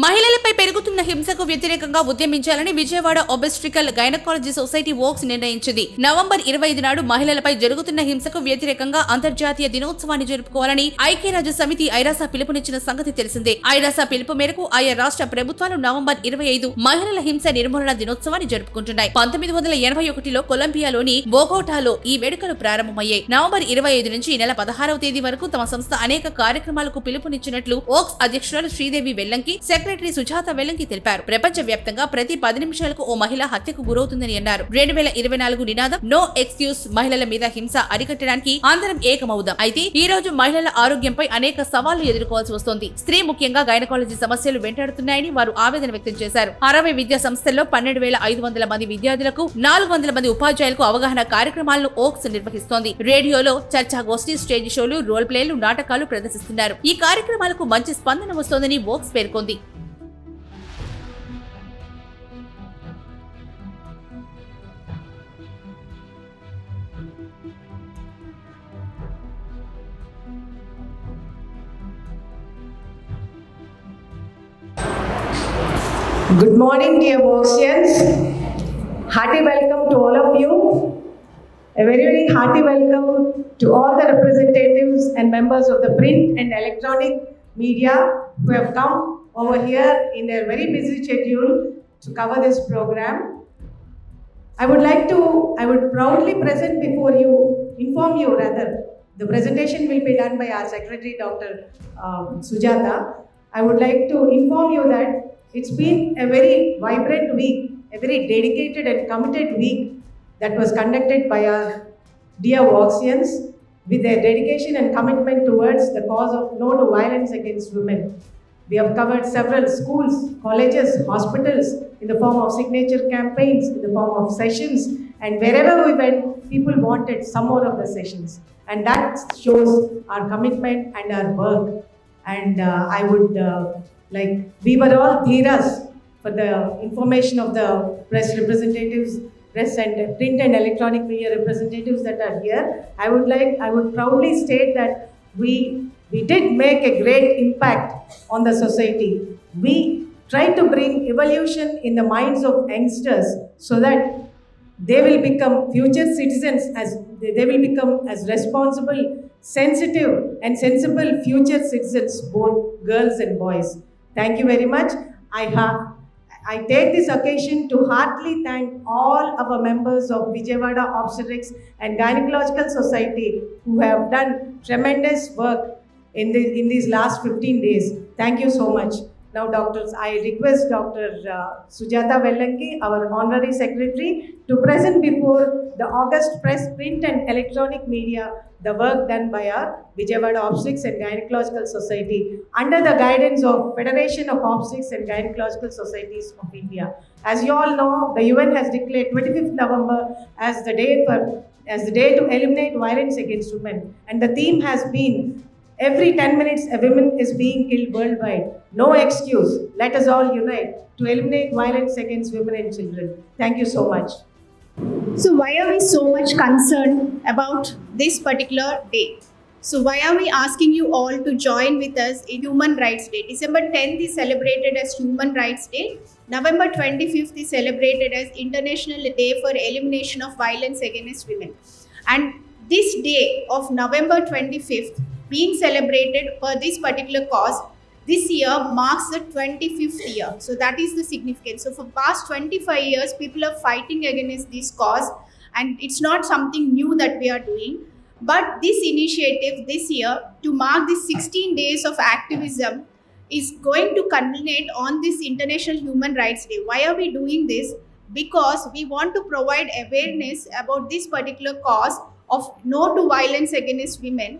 మహిళలపై పెరుగుతున్న హింసకు వ్యతిరేకంగా ఉద్యమించాలని విజయవాడ ఒబెస్ట్రికల్ గైనకాలజీ సొసైటీ వోక్స్ నిర్ణయించింది. నవంబర్ 25 నాడు మహిళలపై జరుగుతున్న హింసకు వ్యతిరేకంగా అంతర్జాతీయ దినోత్సవాన్ని జరుపుకోవాలని ఐక్యరాజ్య సమితి ఐరాస పిలుపునిచ్చిన సంగతి తెలిసిందే. ఐరాస పిలుపు మేరకు ఆయా రాష్ట్ర ప్రభుత్వాలు నవంబర్ 25 మహిళల హింస నిర్మూలన దినోత్సవాన్ని జరుపుకుంటున్నాయి. 1981లో కొలంబియాలోని బోగోటాలో ఈ వేడుకలు ప్రారంభమయ్యాయి. నవంబర్ 25 నుంచి ఈ నెల 16వ తేదీ వరకు తమ సంస్థ అనేక కార్యక్రమాలకు పిలుపునిచ్చినట్లు వోక్స్ అధ్యక్షురాలు శ్రీదేవి వెల్లంకి, సెక్రటరీ సుజాత వెల్లంకి తెలిపారు. ప్రపంచ వ్యాప్తంగా ప్రతి 10 నిమిషాలకు ఓ మహిళ హత్యకు గురవుతుందని అన్నారు. 2024 నినాదం నో ఎక్స్క్యూజ్, మహిళల మీద హింస అరికట్టడానికి అందరం ఏకమవుదాం. అయితే ఈ రోజు మహిళల ఆరోగ్యంపై అనేక సవాళ్లు ఎదుర్కోవాల్సి వస్తోంది. స్త్రీ ముఖ్యంగా గైనకాలజీ సమస్యలు వెంటాడుతున్నాయని వారు ఆవేదన వ్యక్తం చేశారు. 60 విద్యా సంస్థల్లో 12,500 మంది విద్యార్థులకు, 400 మంది ఉపాధ్యాయులకు అవగాహన కార్యక్రమాలను ఓక్స్ నిర్వహిస్తోంది. రేడియోలో చర్చా గోష్ఠి, స్టేజ్ షోలు, రోల్ ప్లేలు, నాటకాలు ప్రదర్శిస్తున్నారు. ఈ కార్యక్రమాలకు మంచి స్పందన వస్తోందని ఓక్స్ పేర్కొంది. Good morning, dear Voxians. Hearty welcome to all of you. A very, very hearty welcome to all the representatives and members of the print and electronic media who have come over here in their very busy schedule to cover this program. I would proudly inform you rather. The presentation will be done by our Secretary, Dr. Sujata. I would like to inform you that it's been a very vibrant week, a very dedicated and committed week that was conducted by our dear Voxians with their dedication and commitment towards the cause of no to violence against women. We have covered several schools, colleges, hospitals in the form of signature campaigns, in the form of sessions, and wherever we went, people wanted some more of the sessions. And that shows our commitment and our work. And I would we were all Dhiras for the information of the press representatives, press and print and electronic media representatives that are here. I would proudly state that we did make a great impact on the society. We tried to bring evolution in the minds of youngsters so that they will become future citizens, as they will become as responsible, sensitive and sensible future citizens, both girls and boys. Thank you very much. I take this occasion to heartily thank all our members of Vijayawada Obstetrics and Gynecological Society who have done tremendous work in these last 15 days. Thank you so much. Now, doctors, I request Dr. Sujata Vellanki, our Honorary Secretary, to present before the August Press, Print and Electronic Media the work done by our Vijayawada Obstetrics and Gynecological Society under the guidance of Federation of Obstetrics and Gynecological Societies of India. As you all know, the UN has declared 25th November as the day to eliminate violence against women, and the theme has been every 10 minutes a woman is being killed worldwide. No excuse. Let us all unite to eliminate violence against women and children. Thank you so much. So why are we so much concerned about this particular day? So why are we asking you all to join with us in Human Rights Day? December 10th is celebrated as Human Rights Day. November 25th is celebrated as International Day for Elimination of Violence Against Women. And this day of November 25th being celebrated for this particular cause, this year marks the 25th year. So that is the significance. So for past 25 years, people are fighting against this cause, and it's not something new that we are doing. But this initiative this year to mark this 16 days of activism is going to culminate on this International Human Rights Day. Why are we doing this? Because we want to provide awareness about this particular cause of no to violence against women.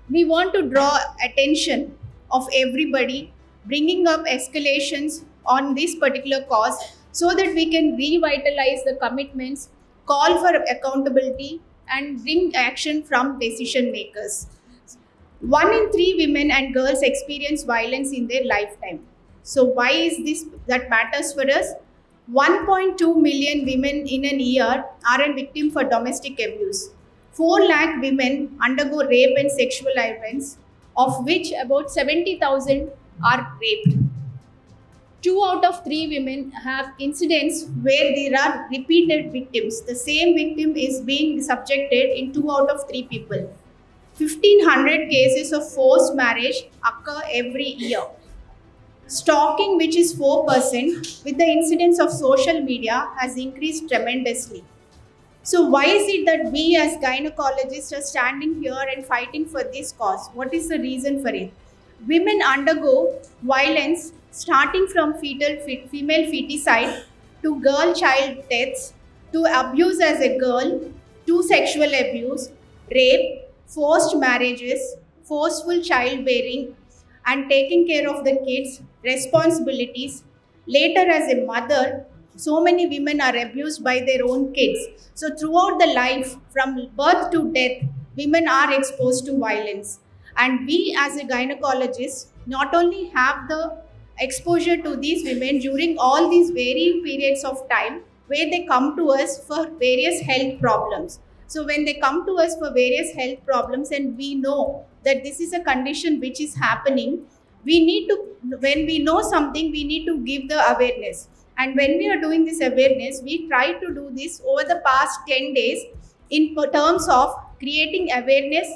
We want to draw attention of everybody, bringing up escalations on this particular cause so that we can revitalize the commitments, call for accountability, and bring action from decision makers. 1 in 3 women and girls experience violence in their lifetime. So why is this that matters for us? 1.2 million women in a year are a victim for domestic abuse. 4 lakh women undergo rape and sexual violence, of which about 70,000 are raped. 2 out of 3 women have incidents where there are repeated victims. The same victim is being subjected in 2 out of 3 people. 1,500 cases of forced marriage occur every year. Stalking, which is 4%, with the incidence of social media, has increased tremendously. So why is it that we as gynecologists are standing here and fighting for this cause? What is the reason for it? Women undergo violence starting from female feticide to girl child deaths, to abuse as a girl, to sexual abuse, rape, forced marriages, forceful childbearing, and taking care of the kids, responsibilities. Later, as a mother, so many women are abused by their own kids. So throughout the life, from birth to death, women are exposed to violence. And we as a gynecologist not only have the exposure to these women during all these varying periods of time where they come to us for various health problems. So when they come to us for various health problems and we know that this is a condition which is happening, we need to, when we know something, we need to give the awareness. And when we are doing this awareness, we try to do this over the past 10 days in terms of creating awareness,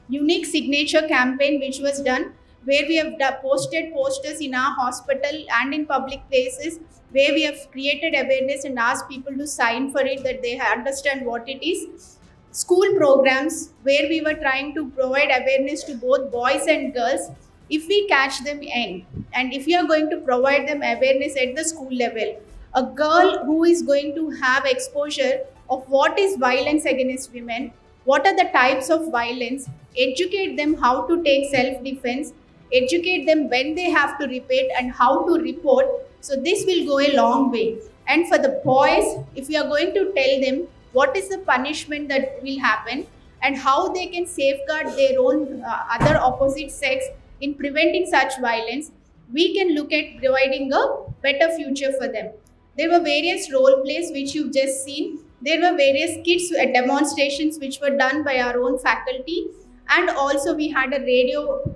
unique signature campaign which was done, where we have posted posters in our hospital and in public places, where we have created awareness and asked people to sign for it, that they understand what it is. School programs where we were trying to provide awareness to both boys and girls. If we catch them young, and if we are going to provide them awareness at the school level, a girl who is going to have exposure of what is violence against women, what are the types of violence, educate them how to take self-defense, educate them when they have to report and how to report. So this will go a long way. And for the boys, if we are going to tell them what is the punishment that will happen and how they can safeguard their own other opposite sex in preventing such violence, we can look at providing a better future for them. There were various role plays which you've just seen. There were various kids demonstrations which were done by our own faculty, and also we had a radio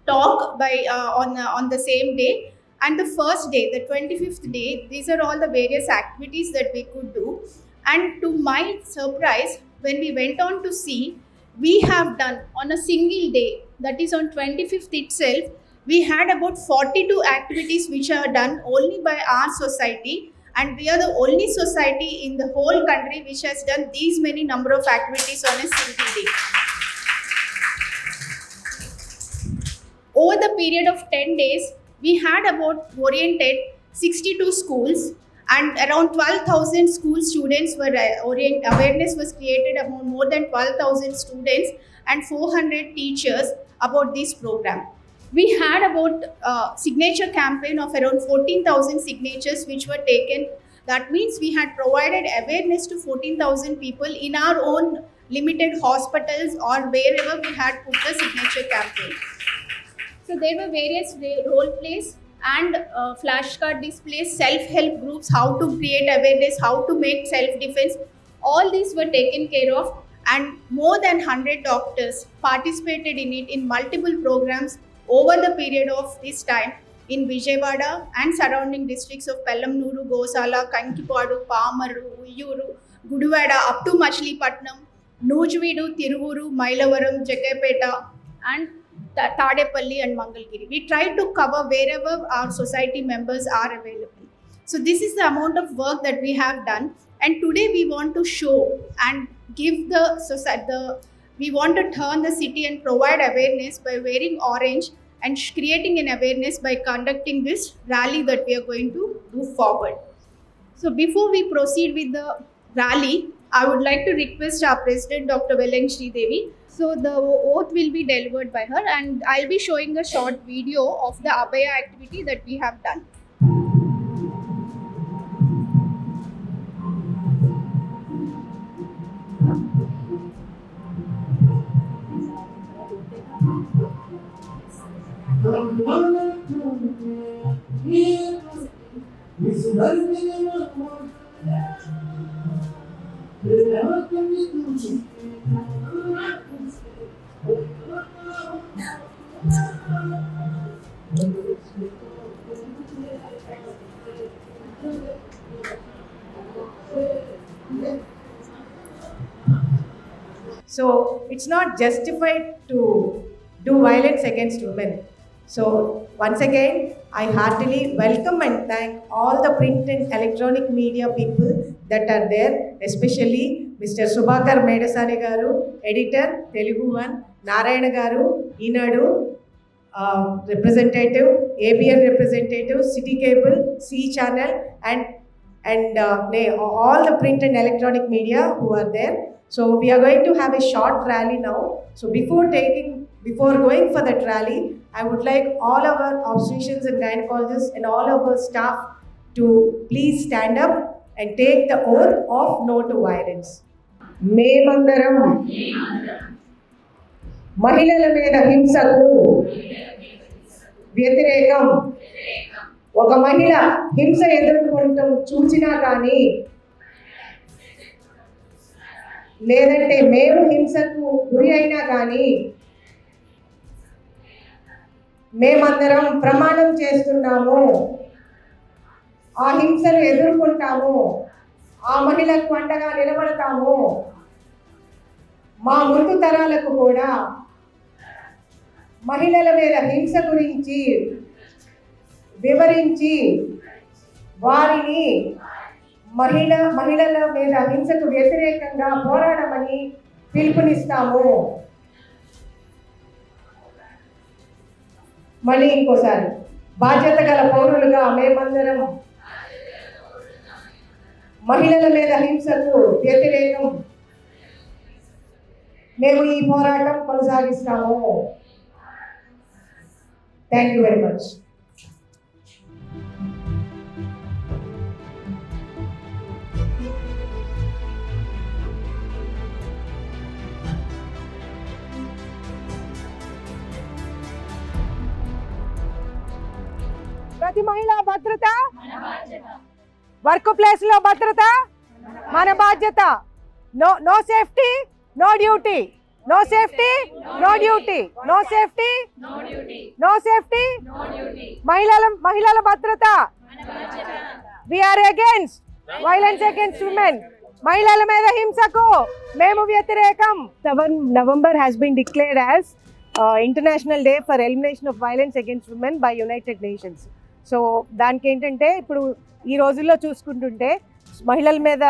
talk by on the same day. And the first day, the 25th day, these are all the various activities that we could do. And to my surprise, when we went on to see, we have done on a single day, that is on 25th itself, we had about 42 activities which are done only by our society, and we are the only society in the whole country which has done these many number of activities on a single day. Over the period of 10 days, we had about oriented 62 schools, and around 12,000 school students were awareness was created among more than 12,000 students and 400 teachers about this program. We had about signature campaign of around 14,000 signatures which were taken. That means we had provided awareness to 14,000 people in our own limited hospitals or wherever we had put the signature campaign. So there were various role plays and flashcard displays, self-help groups, how to create awareness, how to make self-defense. All these were taken care of, and more than 100 doctors participated in it in multiple programs over the period of this time in Vijayawada and surrounding districts of Pellamnooru, Gosala, Kankipadu, Pamaru, Uyyuru, Guduvada, up to Machilipatnam, Nujvidu, Tiruvuru, Mailavaram, Jaggapeta, and Tadepalli and Mangalgiri. We try to cover wherever our society members are available. So this is the amount of work that we have done, and today we want to show and give the society, we want to turn the city and provide awareness by wearing orange and creating an awareness by conducting this rally that we are going to move forward. So before we proceed with the rally, I would like to request our President, Dr. Velang Sridevi. So the oath will be delivered by her, and I'll be showing a short video of the Abhaya activity that we have done. So it's not justified to do violence against women. So once again, I heartily welcome and thank all the print and electronic media people that are there, especially Mr. Subhakar Medasani garu, editor, Telugu One, Narayana garu, Inadu, representative, ABN representative, City Cable, C Channel, and all the print and electronic media who are there. So we are going to have a short rally now. So before going for that rally, I would like all our obstetricians and gynecologists and all our staff to please stand up and take the oath of no to violence. మేమందరం మహిళల మీద హింసకు వ్యతిరేకం. ఒక మహిళ హింస ఎదుర్కొనటం చూసినా కానీ, లేదంటే మేము హింసకు గురి అయినా కానీ, మేమందరం ప్రమాణం చేస్తున్నాము, ఆ హింసను ఎదుర్కొంటాము, ఆ మహిళకు అండగా నిలబడతాము. మా ముందు తరాలకు కూడా మహిళల మీద హింస గురించి వివరించి వారిని మహిళల మీద హింసకు వ్యతిరేకంగా పోరాడమని పిలుపునిస్తాము. మళ్ళీ ఇంకోసారి, బాధ్యత గల పౌరులుగా మేమందరం మహిళల మీద హింసకు వ్యతిరేకం మేము ఈ పోరాటం కొనసాగిస్తాము. Thank you very much. ప్రతి మహిళా భద్రత, వర్క్ ప్లేస్ లో భద్రత మన బాధ్యత. No safety no duty, no safety no duty, no safety no safety. మహిళల భద్రత. We are against violence against women. మహిళల మీద హింసకు మేము వ్యతిరేకం. 7 November has been declared as International Day for Elimination of Violence Against Women by United Nations. So దానికి ఏంటంటే, ఇప్పుడు ఈ రోజుల్లో చూసుకుంటుంటే మహిళల మీద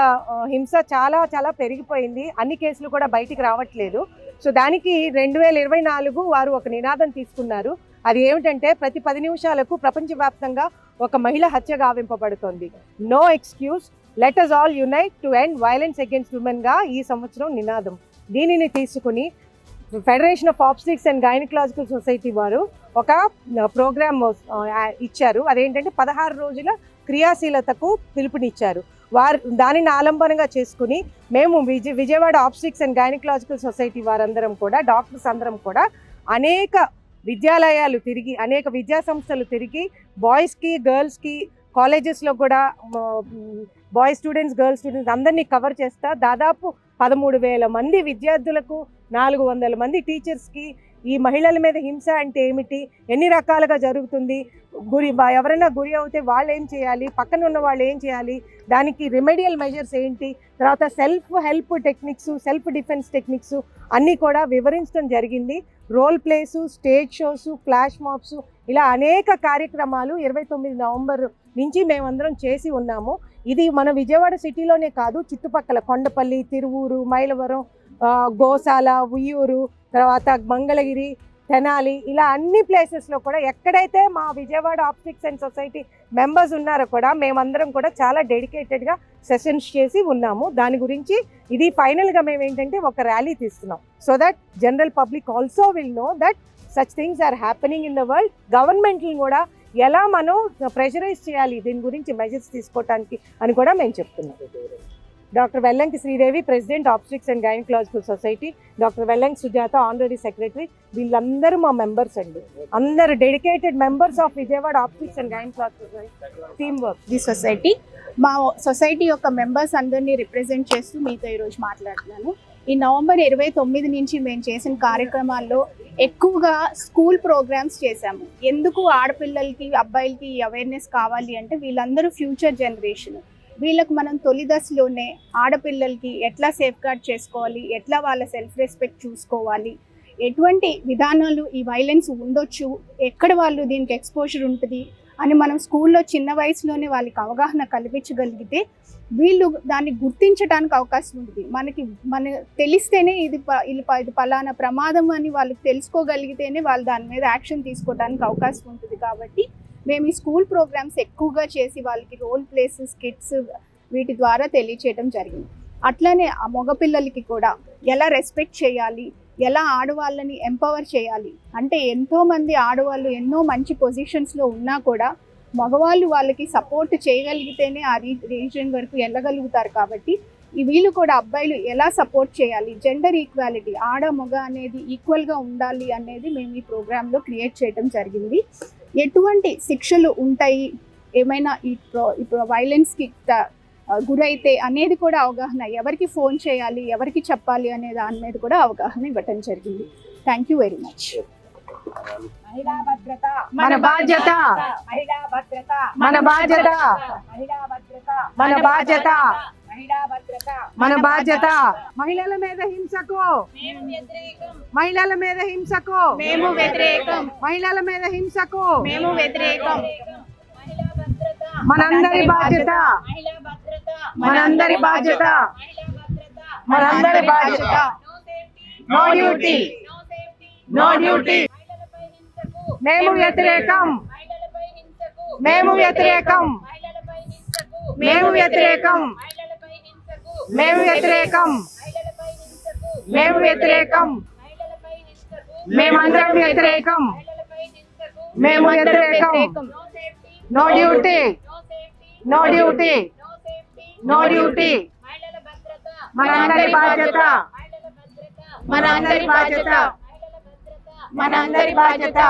హింస చాలా చాలా పెరిగిపోయింది. అన్ని కేసులు కూడా బయటికి రావట్లేదు. సో దానికి 2024 వారు ఒక నినాదం తీసుకున్నారు. అది ఏమిటంటే, ప్రతి 10 నిమిషాలకు ప్రపంచవ్యాప్తంగా ఒక మహిళ హత్య గావింపబడుతోంది. No excuse, let us all unite to end violence against women గా ఈ సంవత్సరం నినాదం. దీనిని తీసుకుని federation of obstetrics and gynaecological society వారు ఒక ప్రోగ్రామ్ ఇచ్చారు. అదేంటంటే 16 రోజుల క్రియాశీలతకు పిలుపునిచ్చారు. దానిని ఆలంబనంగా చేసుకుని మేము Vijayawada obstetrics and gynaecological society వారందరం కూడా, డాక్టర్స్ అందరం కూడా అనేక విద్యాలయాలు తిరిగి, అనేక విద్యా సంస్థలు తిరిగి, బాయ్స్కి గర్ల్స్కి కాలేజెస్లో కూడా బాయ్స్ స్టూడెంట్స్ గర్ల్స్ స్టూడెంట్స్ అందరినీ కవర్ చేస్తా దాదాపు 13,000 మంది విద్యార్థులకు, 400 మంది టీచర్స్కి ఈ మహిళల మీద హింస అంటే ఏమిటి, ఎన్ని రకాలుగా జరుగుతుంది, ఎవరైనా గురి అవుతే వాళ్ళు ఏం చేయాలి, పక్కన ఉన్న వాళ్ళు ఏం చేయాలి, దానికి రెమెడియల్ మెజర్స్ ఏంటి, తర్వాత self help techniques, self defence techniques అన్నీ కూడా వివరించడం జరిగింది. Role plays, stage shows, flash mobs, ఇలా అనేక కార్యక్రమాలు 29 నవంబర్ నుంచి మేమందరం చేసి ఉన్నాము. ఇది మన విజయవాడ సిటీలోనే కాదు, చుట్టుపక్కల కొండపల్లి, తిరువూరు, మైలవరం, గోశాల, ఉయ్యూరు, తర్వాత మంగళగిరి, తెనాలి, ఇలా అన్ని ప్లేసెస్లో కూడా ఎక్కడైతే మా Vijayawada obstetrics and society members ఉన్నారో కూడా మేమందరం కూడా చాలా డెడికేటెడ్గా సెషన్స్ చేసి ఉన్నాము. దాని గురించి ఇది ఫైనల్గా మేము ఏంటంటే ఒక ర్యాలీ తీస్తున్నాం. So that general public also will know that such things are happening in the world. గవర్నమెంట్ని కూడా ఎలా మనం ప్రెషరైజ్ చేయాలి దీని గురించి మెజర్స్ తీసుకోవటానికి అని కూడా మేము చెప్తున్నాం. Doctor Vellanki Sridevi, president obstetrics and gynaecological society, doctor Vellanki Sujatha, honorary secretary, వీళ్ళందరూ మా మెంబర్స్ అండి. అందరు dedicated members of Vijayawada obstetrics and gynaecological society team work. The society, మా సొసైటీ యొక్క మెంబర్స్ అందరినీ రిప్రజెంట్ చేస్తూ మీతో ఈరోజు మాట్లాడుతున్నాను. ఈ నవంబర్ 29 నుంచి మేము చేసిన కార్యక్రమాల్లో ఎక్కువగా స్కూల్ ప్రోగ్రామ్స్ చేశాము. ఎందుకు ఆడపిల్లలకి, అబ్బాయిలకి అవేర్నెస్ కావాలి అంటే వీళ్ళందరూ ఫ్యూచర్ జనరేషన్. వీళ్ళకు మనం తొలి దశలోనే ఆడపిల్లలకి ఎట్లా సేఫ్ గార్డ్ చేసుకోవాలి, ఎట్లా వాళ్ళ సెల్ఫ్ రెస్పెక్ట్ చూసుకోవాలి, ఎటువంటి విధానాలు ఈ వైలెన్స్ ఉండొచ్చు, ఎక్కడ వాళ్ళు దీనికి ఎక్స్పోజర్ ఉంటుంది అని మనం స్కూల్లో చిన్న వయసులోనే వాళ్ళకి అవగాహన కల్పించగలిగితే వీళ్ళు దాన్ని గుర్తించడానికి అవకాశం ఉంటుంది. మన తెలిస్తేనే ఇది పలానా ప్రమాదం అని వాళ్ళకి తెలుసుకోగలిగితేనే వాళ్ళు దాని మీద యాక్షన్ తీసుకోవడానికి అవకాశం ఉంటుంది. కాబట్టి మేము ఈ స్కూల్ ప్రోగ్రామ్స్ ఎక్కువగా చేసి వాళ్ళకి రోల్ ప్లేస్, స్కిట్స్ వీటి ద్వారా తెలియచేయడం జరిగింది. అట్లానే ఆ మగపిల్లలకి కూడా ఎలా రెస్పెక్ట్ చేయాలి, ఎలా ఆడవాళ్ళని ఎంపవర్ చేయాలి, అంటే ఎంతోమంది ఆడవాళ్ళు ఎన్నో మంచి పొజిషన్స్లో ఉన్నా కూడా మగవాళ్ళు వాళ్ళకి సపోర్ట్ చేయగలిగితేనే ఆ రీజన్ వరకు వెళ్ళగలుగుతారు. కాబట్టి వీళ్ళు కూడా అబ్బాయిలు ఎలా సపోర్ట్ చేయాలి, జెండర్ ఈక్వాలిటీ, ఆడ మగ అనేది ఈక్వల్గా ఉండాలి అనేది మేము ఈ ప్రోగ్రాంలో క్రియేట్ చేయడం జరిగింది. ఎటువంటి శిక్షలు ఉంటాయి, ఏమైనా ఈ వైలెన్స్కి గురైతే అనేది కూడా అవగాహన, ఎవరికి ఫోన్ చేయాలి, ఎవరికి చెప్పాలి అనే దాని మీద కూడా అవగాహన ఇవ్వటం జరిగింది. Thank you very much. మహిళా భద్రత మన బాధ్యత, మహిళా భద్రత మన బాధ్యత, మహిళా భద్రత మన బాధ్యత, మహిళా భద్రత మన బాధ్యత. మహిళల మీద హింసకు మేము వ్యతిరేకం, మహిళల మీద హింసకు మేము వ్యతిరేకం, మహిళల మీద హింసకు మేము వ్యతిరేకం. మనందరి బాధ్యత, మనందరి బాధ్యత, మనందరి బాధ్యత. No duty, no duty. మేము వ్యతిరేకం, మేము వ్యతిరేకం, మేము వ్యతిరేకం, మేము వ్యతిరేకం, మేము వ్యతిరేకం, మేమందరం వ్యతిరేకం, మేము వ్యతిరేకం. No duty, no duty, no duty. మనందరి బాధ్యత, మనందరి బాధ్యత, మనందరి బాధ్యత.